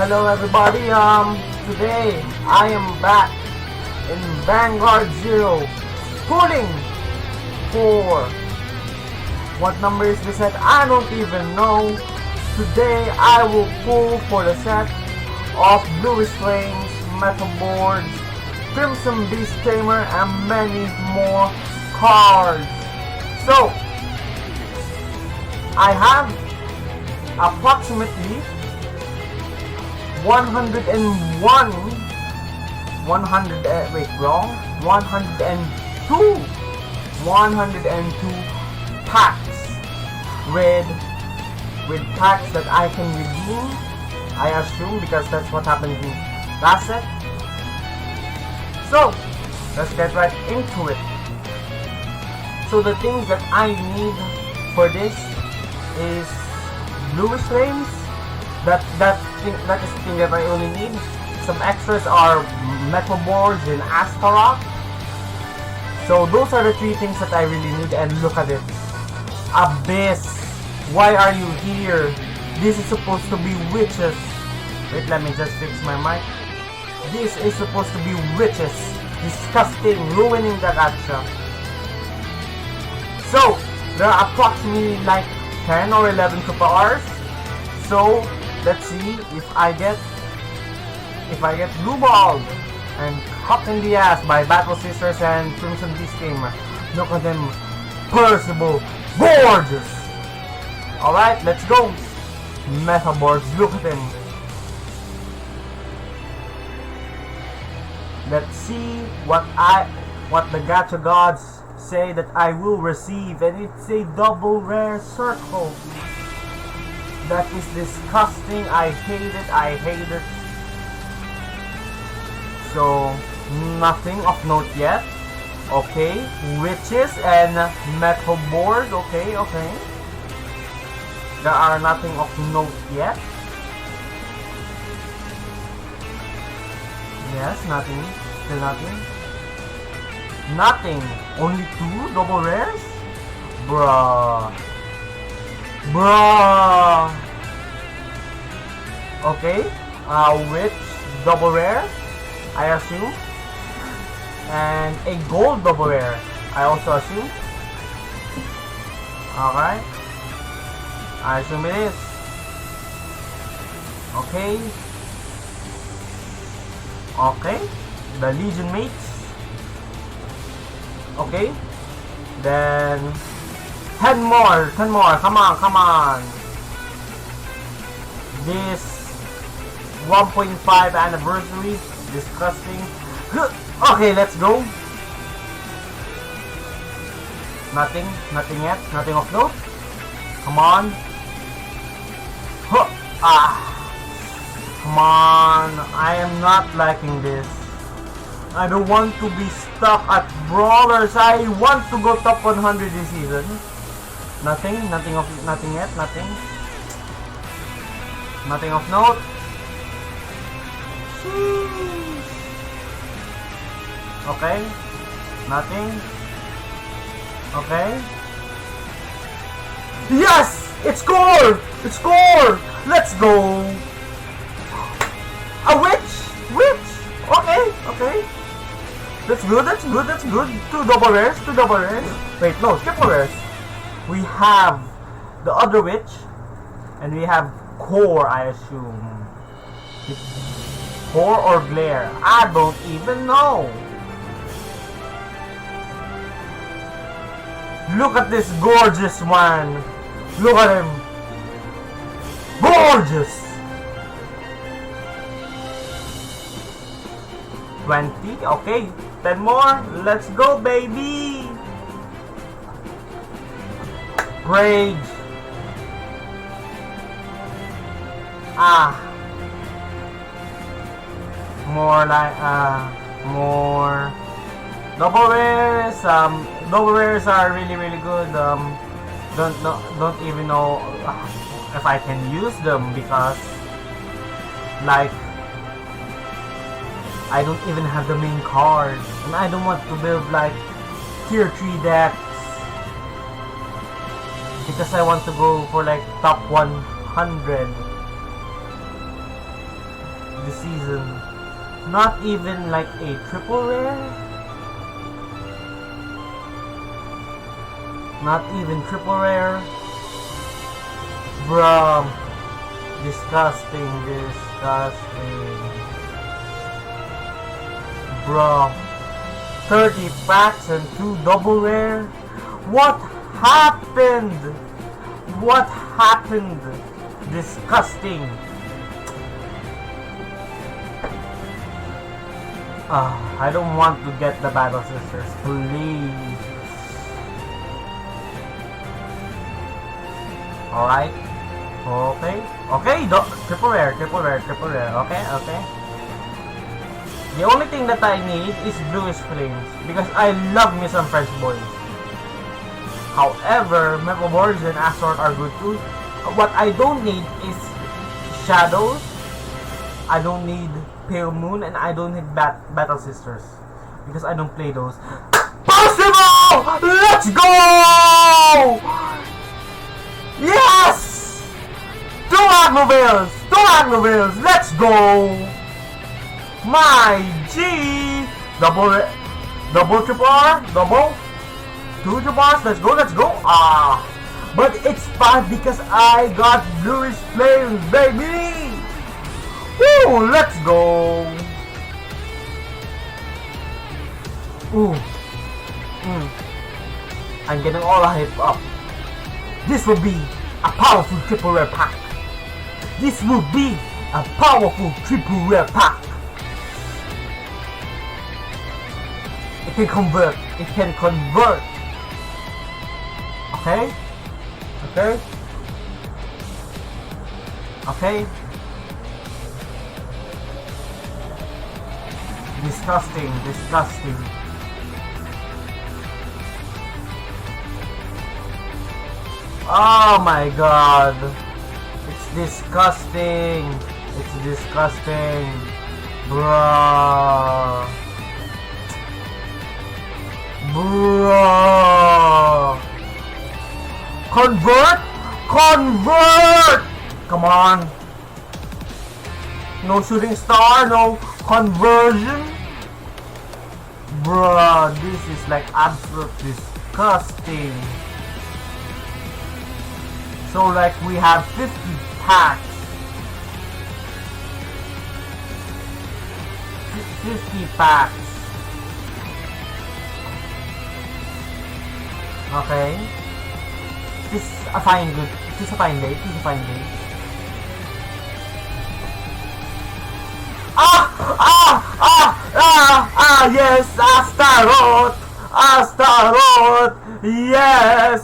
Hello everybody, today I am back in Vanguard Zero, pulling for, what number is the set? I don't even know. Today I will pull for the set of Bluish Flames, Metal Boards, Crimson Beast Tamer, and many more cards. So, I have approximately 102 packs with packs that I can redeem, I assume, because that's what happened in last set. So let's get right into it. So the things that I need for this is Bluish Flames. That is the thing that I only need. Some extras are Metal Boards and Astaroth. So those are the three things that I really need. And look at it, Abyss. Why are you here? This is supposed to be witches. Wait, let me just fix my mic. This is supposed to be witches. Disgusting, ruining the gacha. So there are approximately like 10 or 11 super R's. So let's see if I get Blue Ball and Hop in the Ass by Battle Sisters and Crimson Beast Tamer. Look at them, Percival, gorgeous. Alright, let's go. Metal Boards, look at them. Let's see what the gacha gods say that I will receive, and it's a double rare circle. That is disgusting. I hate it. So nothing of note yet. Okay, witches and metal board. Okay. There are nothing of note yet. Yes, nothing. Still nothing. Nothing. Only 2 double rares? Bruh. Okay. Witch double rare, I assume. And a gold double rare, I also assume. Alright. I assume it is. Okay. The Legion Mates. Okay. Then 10 more. Come on. This 1.5 anniversary. Disgusting. Okay, let's go. Nothing yet. Nothing of note. Come on. Come on. I am not liking this. I don't want to be stuck at brawlers. I want to go top 100 this season. Nothing yet. Nothing of note. Okay. Nothing. Okay. Yes! It's score! Let's go! A witch! Okay. That's good. 2 double rares. Wait, no, triple rares. We have the other witch, and we have core, I assume. Core or glare? I don't even know. Look at this gorgeous one. Look at him. Gorgeous. 20. Okay. 10 more. Let's go, baby. Rage. More double rares. Double rares are really good. Don't even know if I can use them, because like I don't even have the main card, and I don't want to build like tier 3 decks. because I want to go for like top 100. this season. Not even like a triple rare. Not even triple rare. Bruh. Disgusting. Bruh. 30 packs and 2 double rare. What happened? What happened? Disgusting. I don't want to get the Battle Sisters, please. Alright. Okay, triple rare. Okay. The only thing that I need is Bluish Flames, because I love me some French boys. However, Metal Warriors and Astaroth are good too. What I don't need is Shadows, I don't need Pale Moon, and I don't need Battle Sisters, because I don't play those. Possible! Let's go! Yes! 2 Agnovilles! Let's go! My G! Double triple R? Double? 2 triple R's? Let's go! But it's fine because I got Bluish Flames, baby! Woo! Let's go! Ooh. I'm getting all hyped up. This will be a powerful triple rare pack. This will be a powerful triple rare pack. It can convert. Okay. Disgusting. Oh my god. It's disgusting. Bruh. Convert! Come on. No shooting star, no conversion. Bruh, this is like absolutely disgusting. So like we have 50 packs. 50 packs. Okay. This is a fine day. Yes, Astaroth, yes,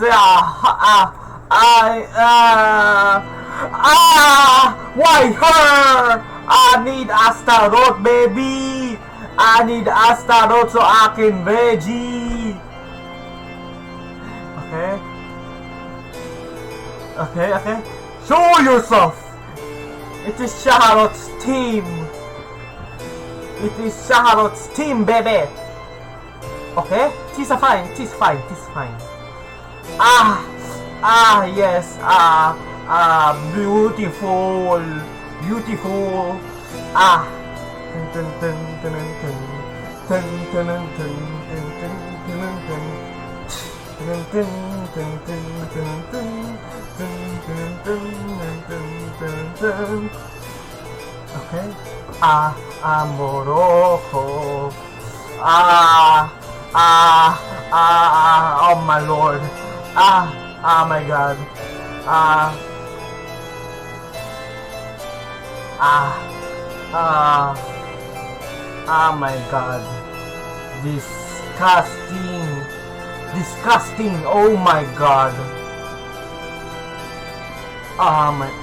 why her? I need Astaroth, baby. I need Astaroth so I can veggie. Okay. Show yourself. It is Charlotte's team. Baby. Okay? She's fine. Yes. Beautiful. Okay. Amoroso. Oh my lord. My god. Oh my god. Disgusting. Oh my god.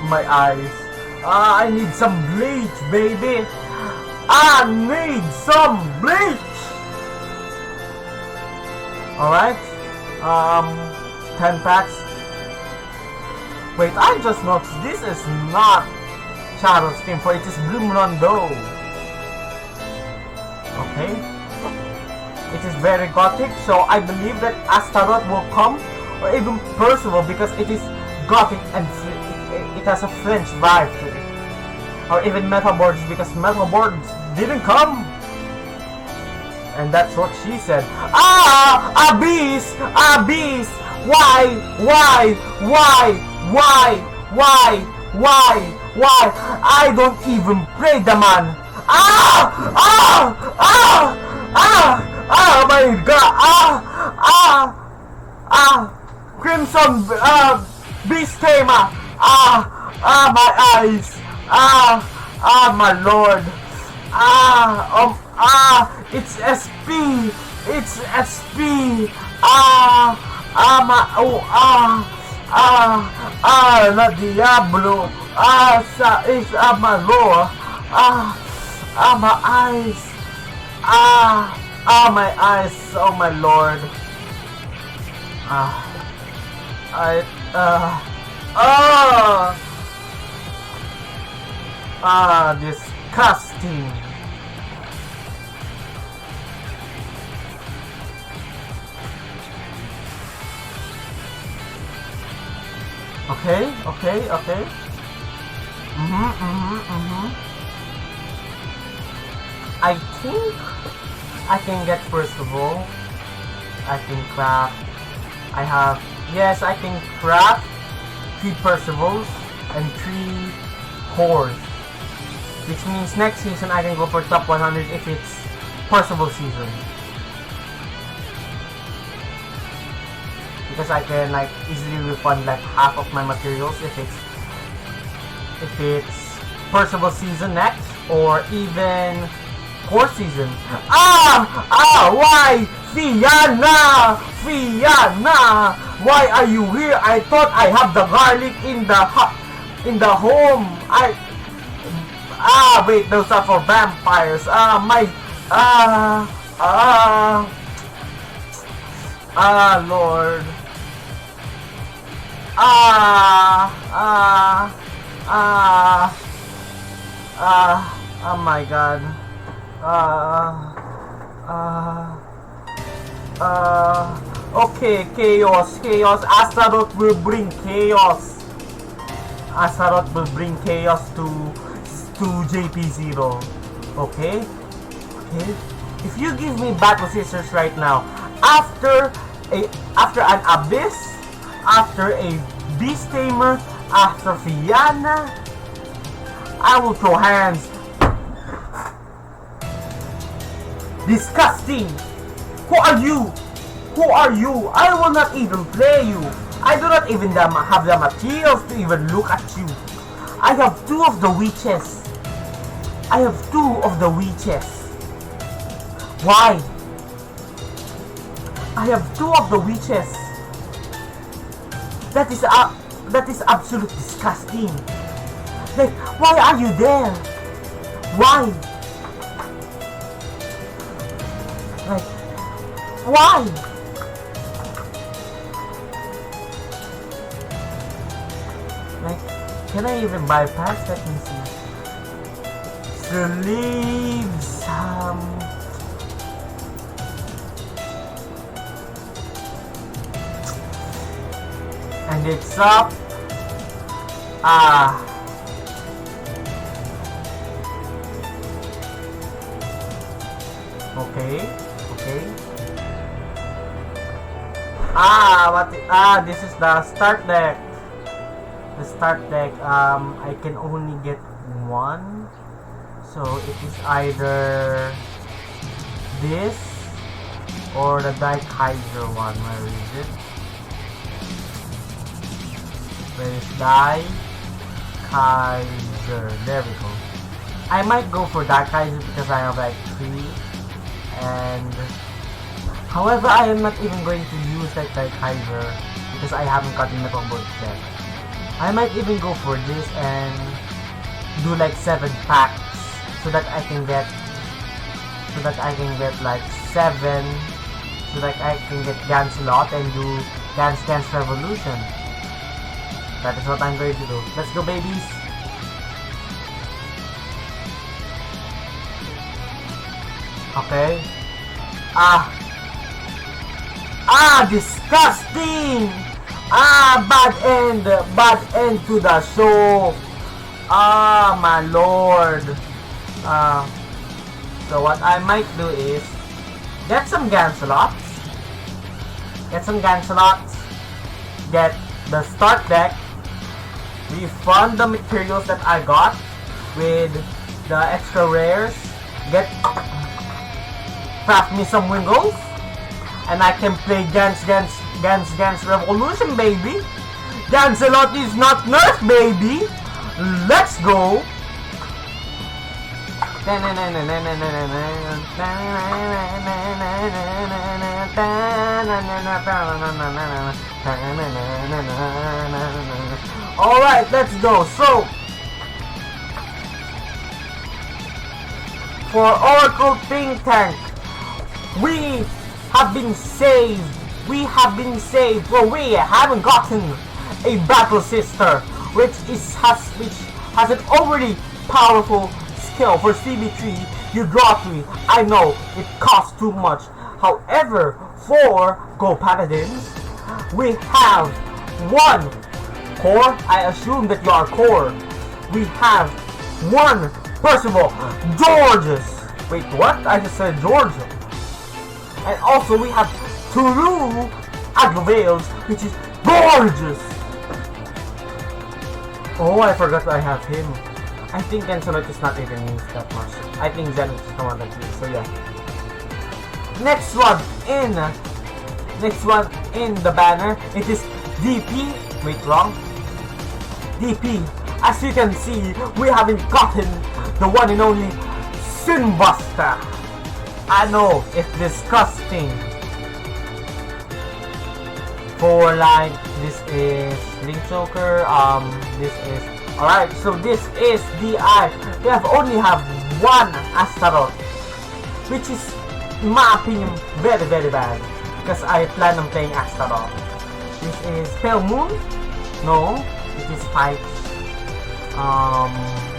My eyes. I need some bleach, baby. I need some bleach. Alright. 10 packs. Wait, I just noticed this is not Shadow's team, for it is Bloom Rondo. Okay. It is very gothic, so I believe that Astaroth will come, or even Percival, because it is gothic and it has a French vibe to it. or even metal boards, because metal boards didn't come. And that's what she said. Abyss! Abyss! Why? I don't even pray the man. My God! Crimson Beast came. My eyes. My Lord. It's SP. It's SP. La Diablo. Is my Lord. My eyes. My eyes. Oh my Lord. Disgusting. Okay. I think I can get first of all. I can craft. Yes, I can craft 3 Percivals and 3 cores. Which means next season I can go for top 100 if it's Percival season. Because I can like easily refund like half of my materials if it's Percival season next, or even core season. Why? Fianna! Why are you here? I thought I have the garlic in the home. Wait, those are for vampires. Lord. Oh my God. Okay, chaos. Astaroth will bring chaos. Astaroth will bring chaos to JP0. Okay? If you give me battle scissors right now, after an abyss, after a beast tamer, after Fianna, I will throw hands. Disgusting! Who are you? I will not even play you. I do not even have the materials to even look at you. I have 2 of the witches. Why? I have 2 of the witches. That is absolute disgusting. Like, why are you there? Why? Like, why? Like, can I even bypass? Let me see. Sleeves. And it's up. Okay. This is the start deck. I can only get 1. So it is either this or the Die Kaiser one. Where is it? Where is Die Kaiser? There we go. I might go for Die Kaiser because I have like 3. And however, I am not even going to use like Die Kaiser because I haven't gotten the combo yet. I might even go for this and do like 7 packs so that I can get like 7, so that I can get Gancelot and do Dance Revolution. That is what I'm going to do. Let's go, babies! Okay. Disgusting! Bad end to the show. Ah, my lord. So what I might do is get some Gancelots. Get some Gancelots. Get the start deck. Refund the materials that I got with the extra rares. Craft me some Wingles. And I can play Gans Revolution, baby. Gancelot is not nerfed, baby. Let's go. Alright, let's go. So, for Oracle Think Tank, we have been saved. We haven't gotten a Battle Sister, which has an overly powerful skill. For CB3, you draw 3. I know it costs too much. However, for Go Paladins, we have 1 core. I assume that you are core. We have 1 Percival Georges. Wait, what? I just said George. And also we have 2 Agrovales, which is gorgeous. Oh, I forgot I have him. I think Gancelot is not even used that much. I think Zen is the one that used, so yeah. Next one in the banner, it is DP. Wait, wrong. DP. As you can see, we haven't gotten the one and only Sinbuster. I know, it's disgusting. For like, this is Link Choker, this is... Alright, so this is DI. We only have 1 Astaroth, which is, in my opinion, very very bad. Because I plan on playing Astaroth. This is Pale Moon? No, it is Fight.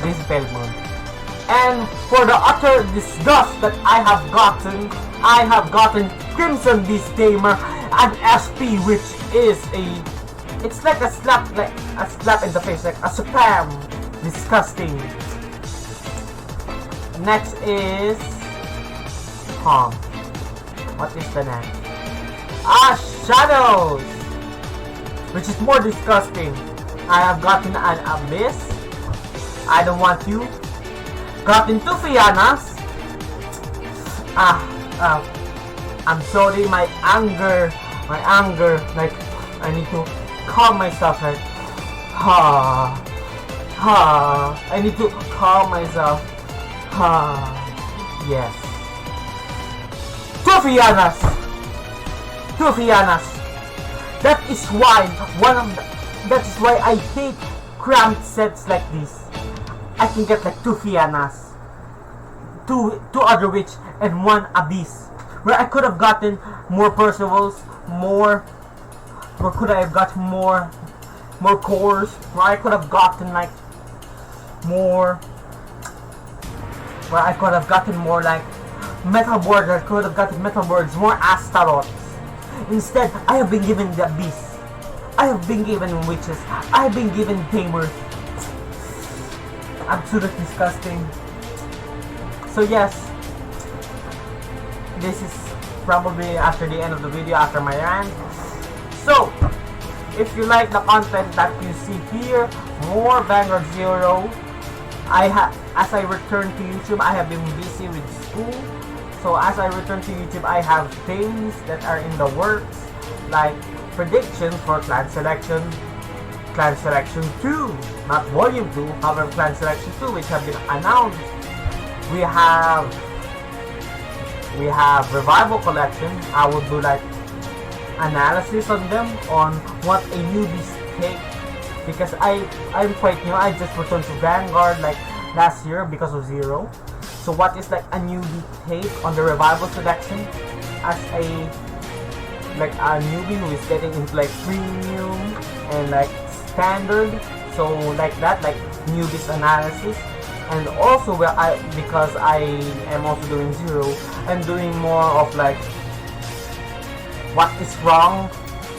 This is Pale Moon. And for the utter disgust that I have gotten Crimson Beast Tamer and SP, which is it's like a slap in the face, like a spam. Disgusting. Next is what is the next? Shadows, which is more disgusting. I have gotten an Abyss. I don't want you. Gotten 2 Fianas. I'm sorry, my anger, like, I need to calm myself, like, I need to calm myself, yes. 2 Fianas. That is why I hate cramped sets like this. I can get like 2 Fianas, 2 other witch, and 1 Abyss. Where I could have gotten more Percivals, where could I have gotten more cores, where I could have gotten like more, like metal boards, I could have gotten metal boards, more Astaroths. Instead, I have been given the Abyss. I have been given witches. I have been given tamers. Absolutely disgusting. So yes, this is probably after the end of the video, after my rant. So, if you like the content that you see here, more Vanguard Zero. As I return to YouTube, I have been busy with school. So as I return to YouTube, I have things that are in the works, like predictions for Clan Selection 2, not Volume 2, however Clan Selection 2, which have been announced. We have Revival Collection. I will do like analysis on them, on what a newbie's take, because I'm quite new. I just returned to Vanguard like last year because of Zero. So what is like a newbie take on the Revival Selection as a newbie who is getting into like premium and like standard, so like that, like newbies analysis. And also because I am also doing Zero, I'm doing more of like what is wrong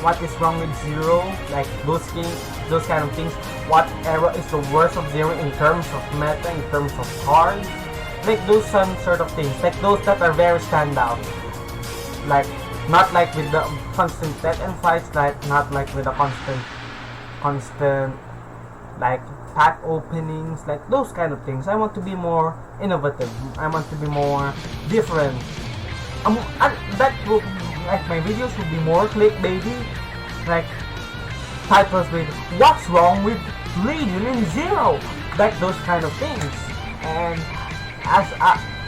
with Zero, like boosting those kind of things. What era is the worst of Zero in terms of meta, in terms of cards? Like those some sort of things, like those that are very standout. Like not like with the constant death and fights, like not like with the constant like pack openings, like those kind of things. I want to be more innovative. I want to be more different. That will, like my videos will be more clickbaity, like titles with "What's wrong with Radiant in Zero?" like those kind of things. And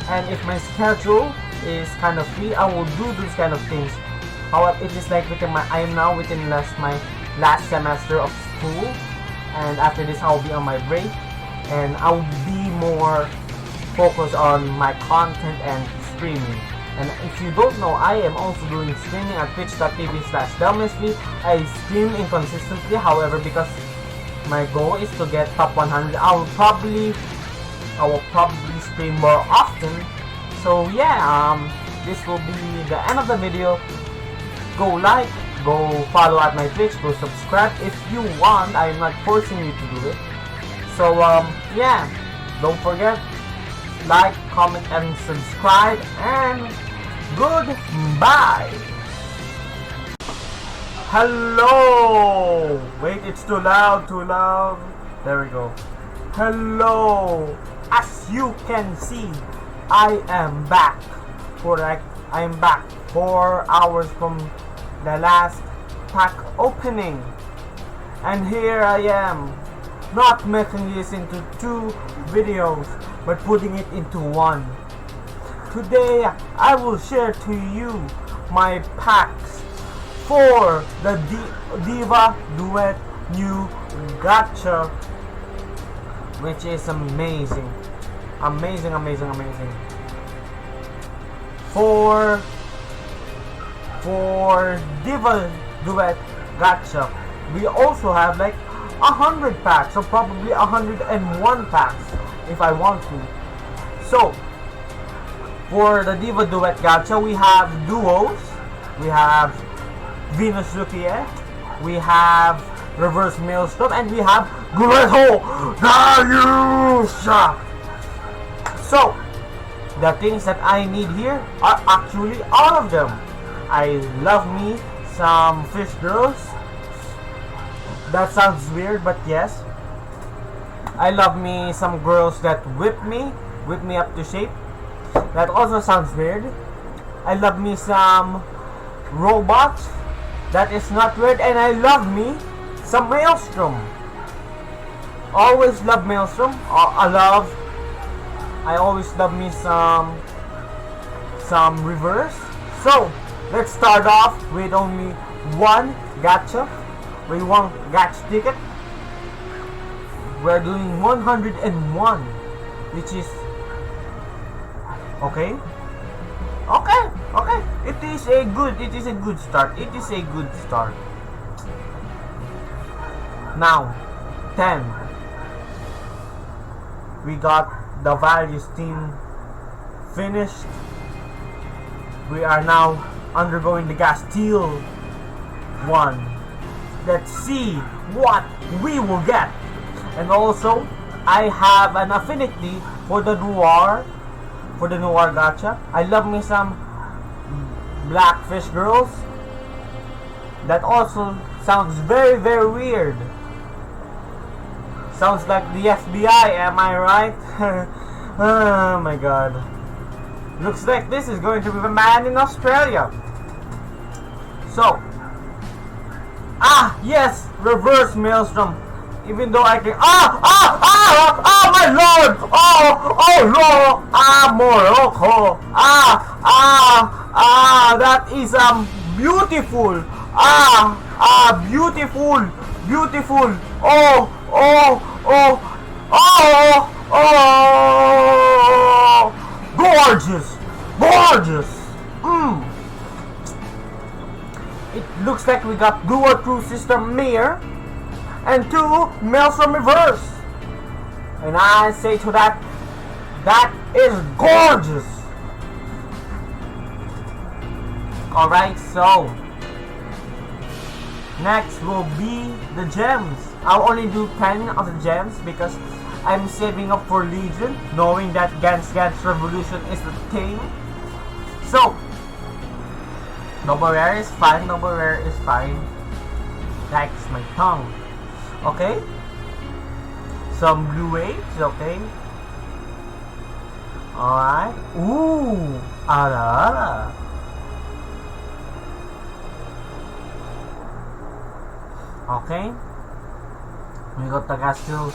and if my schedule is kind of free, I will do those kind of things. However, it is like I am now within my last semester of school, and after this I'll be on my break, and I'll be more focused on my content and streaming. And if you don't know, I am also doing streaming at twitch.tv/delmesly. I stream inconsistently, however, because my goal is to get top 100, I will probably stream more often. So yeah, this will be the end of the video. Go like, go follow at my Twitch, go subscribe if you want. I am not forcing you to do it. So yeah, don't forget, like, comment, and subscribe, and goodbye. Hello. Wait, it's too loud. There we go. Hello. As you can see, I am back for 4 hours from the last pack opening, and here I am, not making this into 2 videos but putting it into 1. Today I will share to you my packs for the Diva Duet new gacha, which is amazing. For Diva Duet gacha, we also have like 100 packs, so probably 101 packs if I want to. So for the Diva Duet gacha, we have duos, we have Venus Rukie, we have Reverse Maelstrom, and we have Greto Darius. So the things that I need here are actually all of them. I love me some fish girls. That sounds weird, but yes. I love me some girls that whip me up to shape. That also sounds weird. I love me some robots. That is not weird. And I love me some Maelstrom. Always love Maelstrom. I always love me some reverse. So let's start off with only one gacha, with one gacha ticket. We're doing 101, which is okay. It is a good start. Now 10. We got the values team finished. We are now undergoing the Castile one. Let's see what we will get. And also, I have an affinity for the noir gacha. I love me some black fish girls. That also sounds very, very weird. Sounds like the FBI, am I right? Oh my god. Looks like this is going to be the man in Australia. So, yes, Reverse Maelstrom. Even though I can, my lord, Lord, Morocco, that is beautiful, beautiful, gorgeous. It looks like we got dual true sister Mir and 2 Maelstrom reverse, and I say to that is gorgeous. Alright, so next will be the gems. I'll only do 10 of the gems because I'm saving up for Legion, knowing that Gans Revolution is the thing. So, double rare is fine, double rare is fine. That's my tongue. Okay? Some blue waves, okay? Alright. Ooh! Ala. Okay. We got the castle.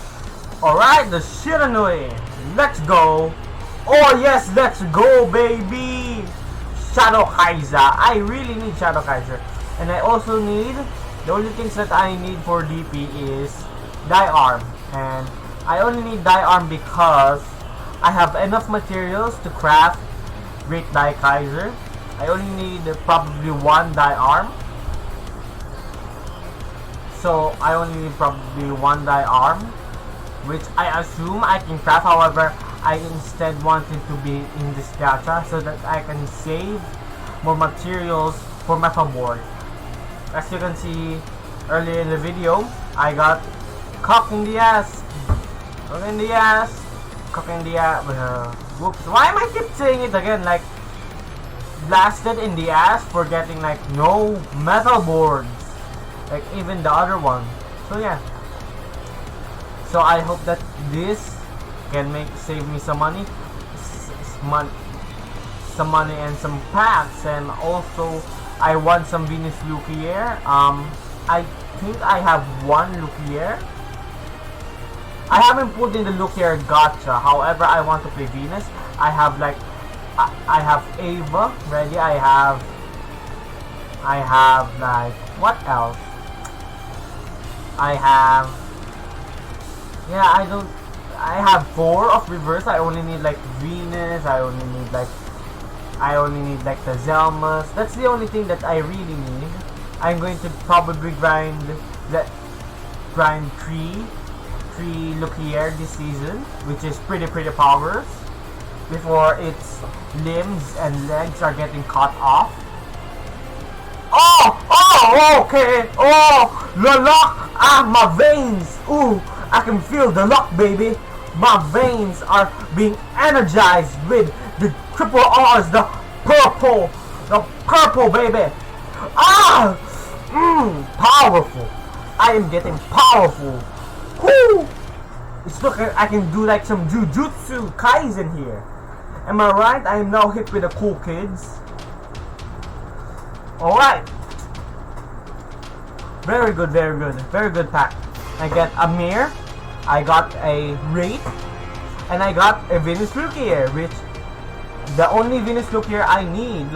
Alright, the Shiranui. Let's go. Oh yes, let's go, baby. Shadow Kaiser. I really need Shadow Kaiser. And I also need, the only things that I need for DP is Die Arm. And I only need Die Arm because I have enough materials to craft Great Die Kaiser. I only need probably one Die Arm. So I only need probably one Die Arm, which I assume I can craft. However, I instead wanted to be in this gacha so that I can save more materials for metal board. As you can see earlier in the video, I got cock in the ass, cock in the ass, cock in the ass. Whoops! Why am I keep saying it again? Like blasted in the ass for getting like no metal boards, like even the other one. So yeah. So I hope that this can save me some money, some money and some packs, and also I want some Venus Luquier. I think I have one Luquier. I haven't put in the Luquier gacha. However, I want to play Venus. I have like I have Ava ready. I have like what else? I have. Yeah, I have 4 of reverse. I only need like Venus. I only need like the Zelmas. That's the only thing that I really need. I'm going to probably grind 3 Luquier this season, which is pretty powers, before its limbs and legs are getting cut off. Oh, okay. Oh, the lock. My veins. Ooh. I can feel the lock, baby. My veins are being energized with the triple R's, the purple, baby. Powerful. I am getting powerful. Woo! It's looking, I can do like some Jujutsu Kaisen here. Am I right? I am now hip with the cool kids. Alright. Very good pack. I get a Mir, I got a Wraith, and I got a Venus Luquier, which the only Venus Luquier I need.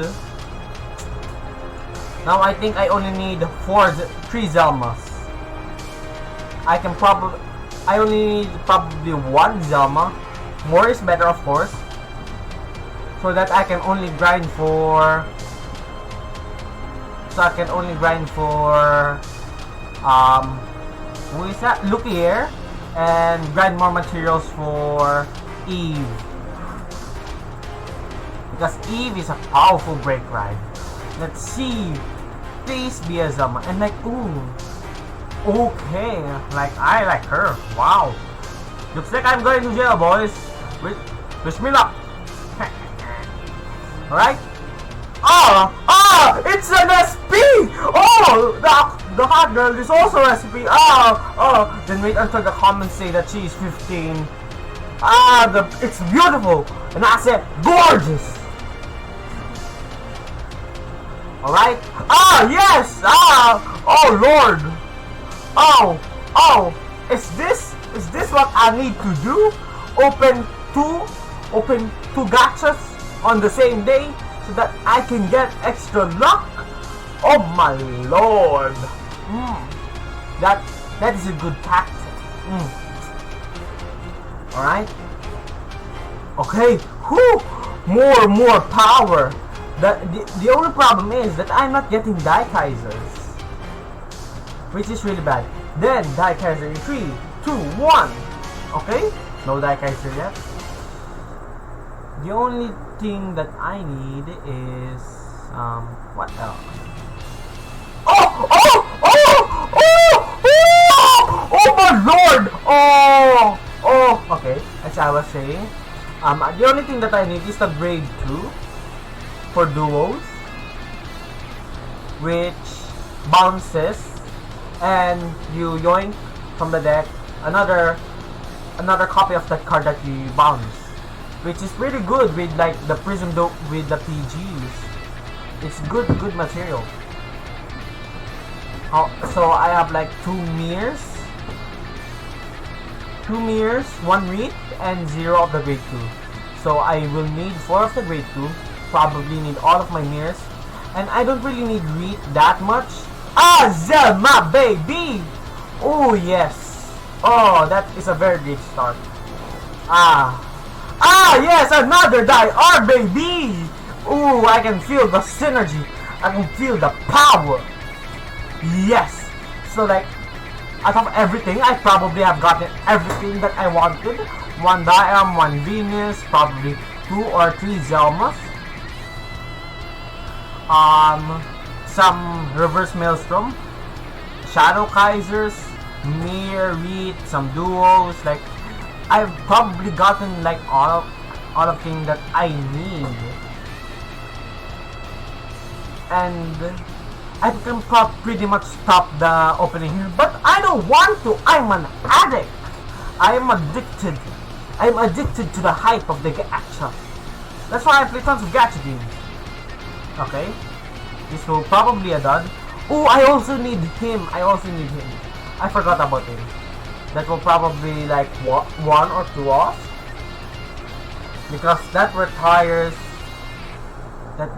Now I think I only need 3 Zelmas. I only need probably 1 Zelma. More is better, of course, so that I can only grind for. Who is that? Luquier, and grind more materials for Eve, because Eve is a powerful break ride. Let's see, please be a Zelma. And like, ooh, okay, like I like her. Wow, looks like I'm going to jail, boys. Wish me luck. Alright. It's an SP. The hot girl is also SP. Then wait until the comments say that she's 15. It's beautiful, and I said gorgeous. Alright. Yes. Oh Lord. Is this what I need to do? Open two gachas on the same day so that I can get extra luck? Oh my Lord. That is a good tactic. Alright. Okay. More power. The only problem is that I'm not getting Die Kaisers, which is really bad. Then Die Kaiser in 3, 2, 1. Okay. No Die Kaiser yet. The only thing that I need is what else? Oh Lord! Oh! Oh! Okay, as I was saying, the only thing that I need is the grade 2 for duos, which bounces and you yoink from the deck another copy of that card that you bounce, which is pretty good with like the prism dope with the PGs. It's good material. So I have like 2 mirrors, 1 read, and 0 of the grade 2. So I will need 4 of the grade 2, probably need all of my mirrors, and I don't really need read that much. Ah, Zelma baby! Oh yes! Oh, that is a very great start. Yes, another die R baby! Ooh, I can feel the synergy. I can feel the power. Yes! So like, out of everything, I probably have gotten everything that I wanted. 1 Diam, 1 Venus, probably 2 or 3 Zelmas. Some Reverse Maelstrom, Shadow Kaisers, Mir, Reed, some duos. Like, I've probably gotten like all of things that I need. And I can pretty much stop the opening here, but I don't want to. I'm an addict. I am addicted. I'm addicted to the hype of the gacha. That's why I play tons of gacha games. Okay, this will probably a dud. Oh, I also need him. I forgot about him. That will probably like 1 or 2 off, because that retires. That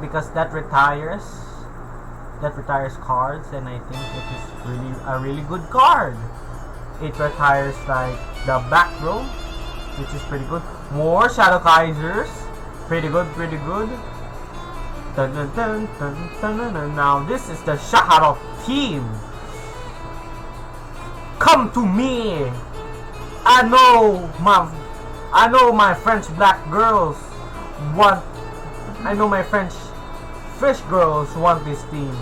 retires cards, and I think it is really a really good card. It retires like the back row, which is pretty good. More Shadow Kaisers, pretty good. Dun, dun, dun, dun, dun, dun, dun. Now this is the Shahara team. Come to me. I know my French black girls want. I know my French fish girls want this team.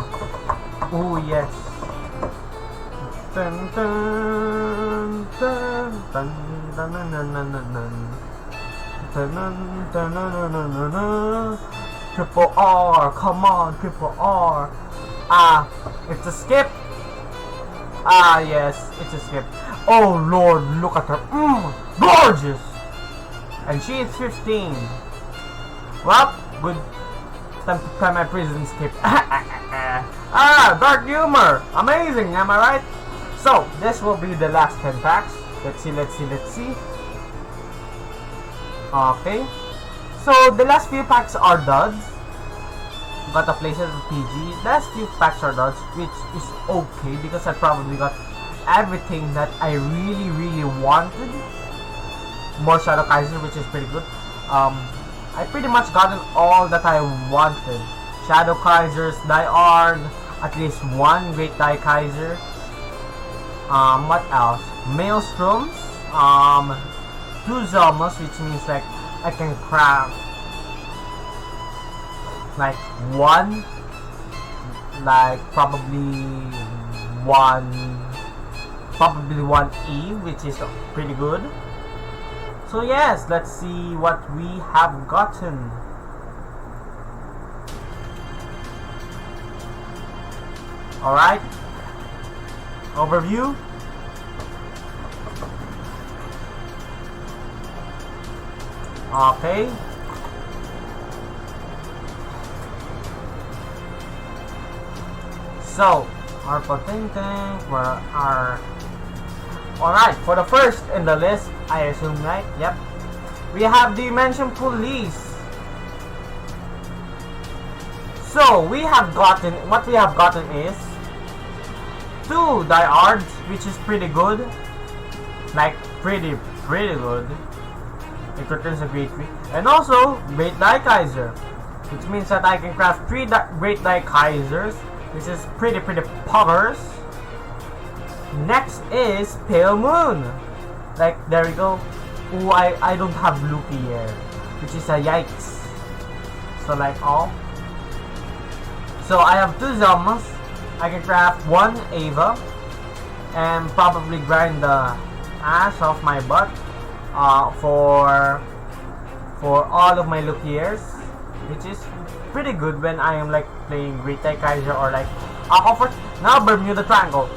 Oh yes. Dun, dun, dun, dun, dun, dun, dun, dun, dun. Dun, dun, dun, dun, dun, dun, dun. Triple R, come on, triple R. It's a skip. Yes, it's a skip. Oh Lord, look at her. Gorgeous. And she is 15. Well, good. Time to try my prison skip. Dark humor. Amazing, am I right? So, this will be the last 10 packs. Let's see. Okay. So, the last few packs are duds. Got a places of PG. Last few packs are duds, which is okay because I probably got everything that I really wanted. More Shadow Kaiser, which is pretty good. I pretty much gotten all that I wanted. Shadow Kaisers, Diard, at least 1 Great Dai Kaiser. What else? Maelstroms, 2 Zelmas, which means like I can craft like 1, like probably 1 E, which is pretty good. So yes, let's see what we have gotten. Alright. Overview. Okay. So, our Alright, for the first in the list, I assume, right? Yep. We have Dimension Police. So, what we have gotten is 2 Diards, which is pretty good. Like, pretty good. It returns a Great 3. And also, Great Dai Kaiser, which means that I can craft 3 Great Dai Kaisers, which is pretty poggers. Next is Pale Moon. Like, there we go. Oh, I don't have Luki here, which is a yikes. So like all. So I have 2 Zelmas. I can craft 1 Ava, and probably grind the ass off my butt for all of my luthiers, which is pretty good when I am like playing Great Kaiser or like comfort. Now Bermuda Triangle.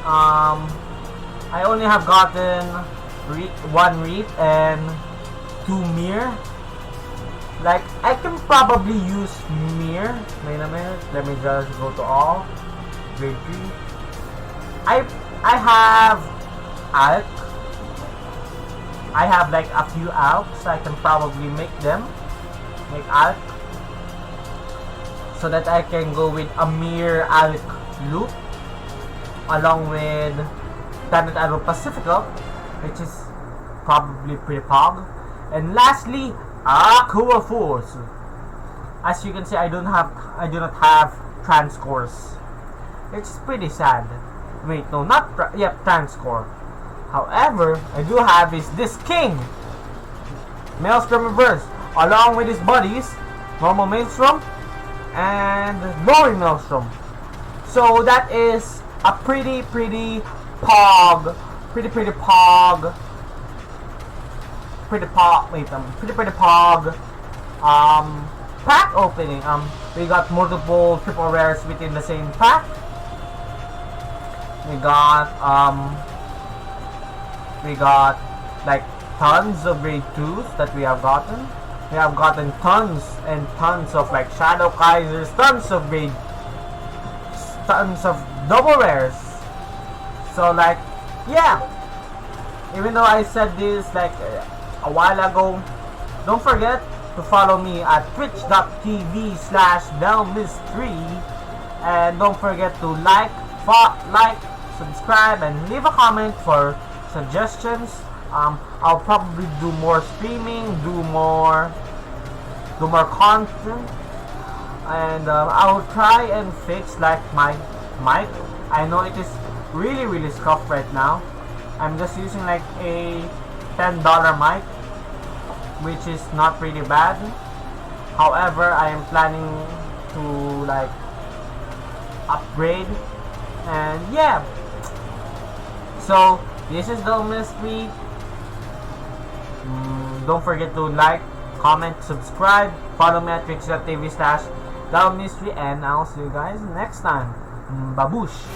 I only have gotten one reap and 2 mirror. Like, I can probably use mirror. Wait a minute. Let me just go to all. Grade 3. I have alk. I have like a few alks. I can probably make alk, so that I can go with a mirror alk loop along with Planet Arrow Pacifico, which is probably pretty pog. And lastly, Aqua Force. As you can see, I do not have transcores. It's pretty sad. Wait, no, not transcore. However, I do have is this King Maelstrom Reverse, along with his buddies, Normal Maelstrom and Glory Maelstrom. So that is a pretty pog pack opening. We got multiple triple rares within the same pack. We got like tons of grade 2s that we have gotten. We have gotten tons and tons of like Shadow Kaisers, tons of double rares. So like, yeah, even though I said this like a while ago, don't forget to follow me at twitch.tv/delmist3, and don't forget to like, subscribe, and leave a comment for suggestions. I'll probably do more streaming, do more content, and I'll try and fix like my mic. I know it is really scuffed right now. I'm just using like a $10 mic, which is not really bad. However, I am planning to like upgrade, and yeah. So this is the mystery. Don't forget to like, comment, subscribe, follow me at twitch.tv/mystery, and I'll see you guys next time. Babush!